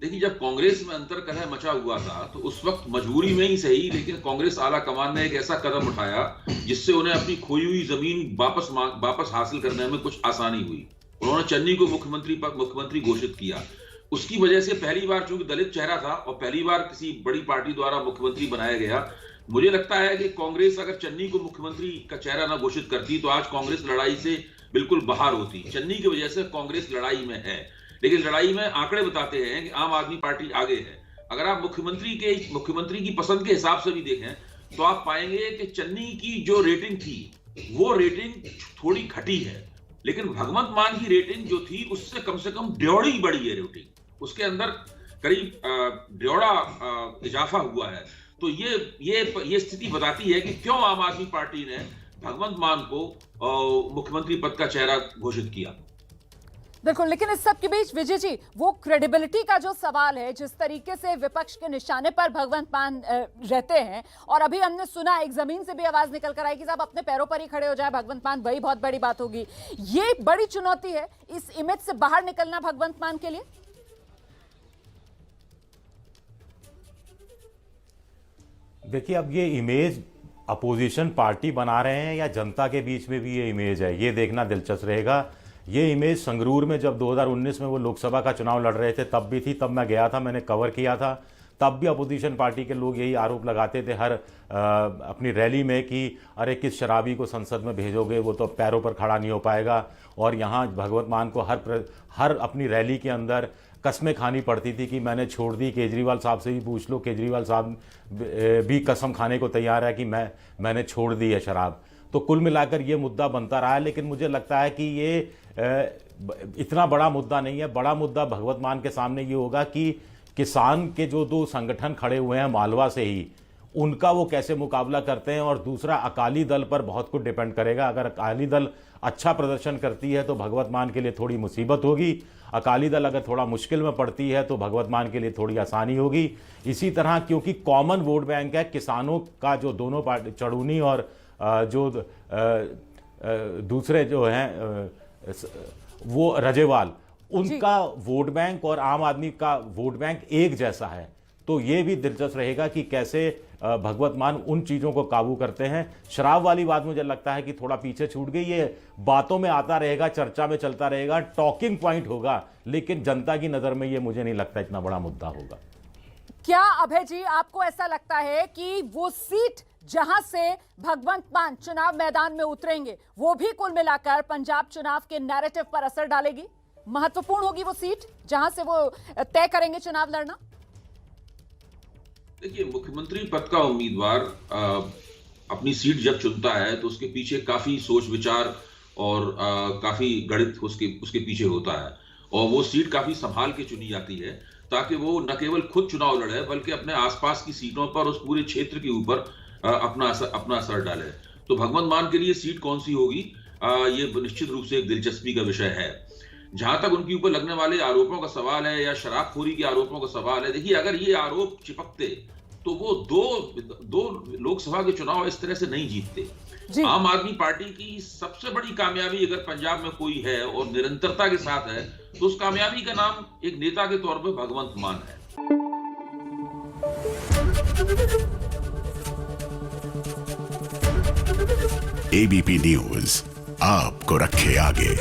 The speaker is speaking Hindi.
देखिए, जब कांग्रेस में अंतर्कलह मचा हुआ था तो उस वक्त मजबूरी में ही सही, लेकिन कांग्रेस आला कमान ने एक ऐसा कदम उठाया जिससे उन्हें अपनी खोई हुई जमीन वापस हासिल करने में कुछ आसानी हुई। उन्होंने चन्नी को मुख्यमंत्री घोषित किया। उसकी वजह से पहली बार, चूंकि दलित चेहरा था और पहली बार किसी बड़ी पार्टी द्वारा मुख्यमंत्री बनाया गया, मुझे लगता है कि कांग्रेस अगर चन्नी को मुख्यमंत्री का चेहरा ना घोषित करती तो आज कांग्रेस लड़ाई से बिल्कुल बाहर होती। चन्नी की वजह से कांग्रेस लड़ाई में है, लेकिन लड़ाई में आंकड़े बताते हैं कि आम आदमी पार्टी आगे है। अगर आप मुख्यमंत्री की पसंद के हिसाब से भी देखें तो आप पाएंगे कि चन्नी की जो रेटिंग थी वो रेटिंग थोड़ी घटी है, लेकिन भगवंत मान की रेटिंग जो थी उससे कम से कम ड्योढ़ी बढ़ी है रेटिंग। उसके अंदर करीब ड्योढ़ा इजाफा हुआ है। तो ये स्थिति बताती है कि क्यों आम आदमी पार्टी ने भगवंत मान को मुख्यमंत्री पद का चेहरा घोषित किया। बिल्कुल, लेकिन इस सब के बीच विजय जी, वो क्रेडिबिलिटी का जो सवाल है, जिस तरीके से विपक्ष के निशाने पर भगवंत मान रहते हैं, और अभी हमने सुना एक जमीन से भी आवाज निकल कर आई कि साहब अपने पैरों पर ही खड़े हो जाए भगवंत मान, वही बहुत बड़ी बात होगी। ये बड़ी चुनौती है इस इमेज से बाहर निकलना भगवंत मान के लिए। देखिए, अब ये इमेज अपोजिशन पार्टी बना रहे हैं या जनता के बीच में भी ये इमेज है, ये देखना दिलचस्प रहेगा। ये इमेज संगरूर में जब 2019 में वो लोकसभा का चुनाव लड़ रहे थे तब भी थी, तब मैं गया था, मैंने कवर किया था। तब भी अपोजिशन पार्टी के लोग यही आरोप लगाते थे हर अपनी रैली में कि अरे किस शराबी को संसद में भेजोगे, वो तो पैरों पर खड़ा नहीं हो पाएगा। और यहाँ भगवंत मान को हर अपनी रैली के अंदर कस्में खानी पड़ती थी कि मैंने छोड़ दी। केजरीवाल साहब से भी पूछ लो, केजरीवाल साहब भी कसम खाने को तैयार है कि मैंने छोड़ दी है शराब। तो कुल मिलाकर ये मुद्दा बनता रहा है, लेकिन मुझे लगता है कि ये इतना बड़ा मुद्दा नहीं है। बड़ा मुद्दा भगवंत मान के सामने ये होगा कि किसान के जो दो संगठन खड़े हुए हैं मालवा से ही, उनका वो कैसे मुकाबला करते हैं। और दूसरा, अकाली दल पर बहुत कुछ डिपेंड करेगा। अगर अकाली दल अच्छा प्रदर्शन करती है तो भगवंत मान के लिए थोड़ी मुसीबत होगी, अकाली दल अगर थोड़ा मुश्किल में पड़ती है तो भगवंत मान के लिए थोड़ी आसानी होगी। इसी तरह, क्योंकि कॉमन वोट बैंक है किसानों का, जो दोनों पार्टी चढ़ूनी और जो दूसरे जो हैं वो रजेवाल, उनका वोट बैंक और आम आदमी का वोट बैंक एक जैसा है। तो ये भी दिलचस्प रहेगा कि कैसे भगवंत मान उन चीज़ों को काबू करते हैं। शराब वाली बात मुझे लगता है कि थोड़ा पीछे छूट गई। ये बातों में आता रहेगा, चर्चा में चलता रहेगा, टॉकिंग पॉइंट होगा, लेकिन जनता की नज़र में ये मुझे नहीं लगता इतना बड़ा मुद्दा होगा। क्या अभय जी, आपको ऐसा लगता है कि वो सीट जहां से भगवंत मान चुनाव मैदान में उतरेंगे वो भी कुल मिलाकर पंजाब चुनाव के नैरेटिव पर असर डालेगी? महत्वपूर्ण होगी वो सीट जहां से वो तय करेंगे चुनाव लड़ना? देखिए, मुख्यमंत्री पद का उम्मीदवार अपनी सीट जब चुनता है तो उसके पीछे काफी सोच विचार और काफी गणित उसके पीछे होता है, और वो सीट काफी संभाल के चुनी जाती है ताकि वो न केवल खुद चुनाव लड़े बल्कि अपने आसपास की सीटों पर, उस पूरे क्षेत्र के ऊपर अपना असर डाले। तो भगवंत मान के लिए सीट कौन सी होगी, ये निश्चित रूप से एक दिलचस्पी का विषय है। जहां तक उनके ऊपर लगने वाले आरोपों का सवाल है या शराबखोरी के आरोपों का सवाल है, देखिए, अगर ये आरोप चिपकते तो वो दो लोकसभा के चुनाव इस तरह से नहीं जीतते। आम आदमी पार्टी की सबसे बड़ी कामयाबी अगर पंजाब में कोई है और निरंतरता के साथ है तो उस कामयाबी का नाम एक नेता के तौर पर भगवंत मान है। एबीपी न्यूज आपको रखे आगे।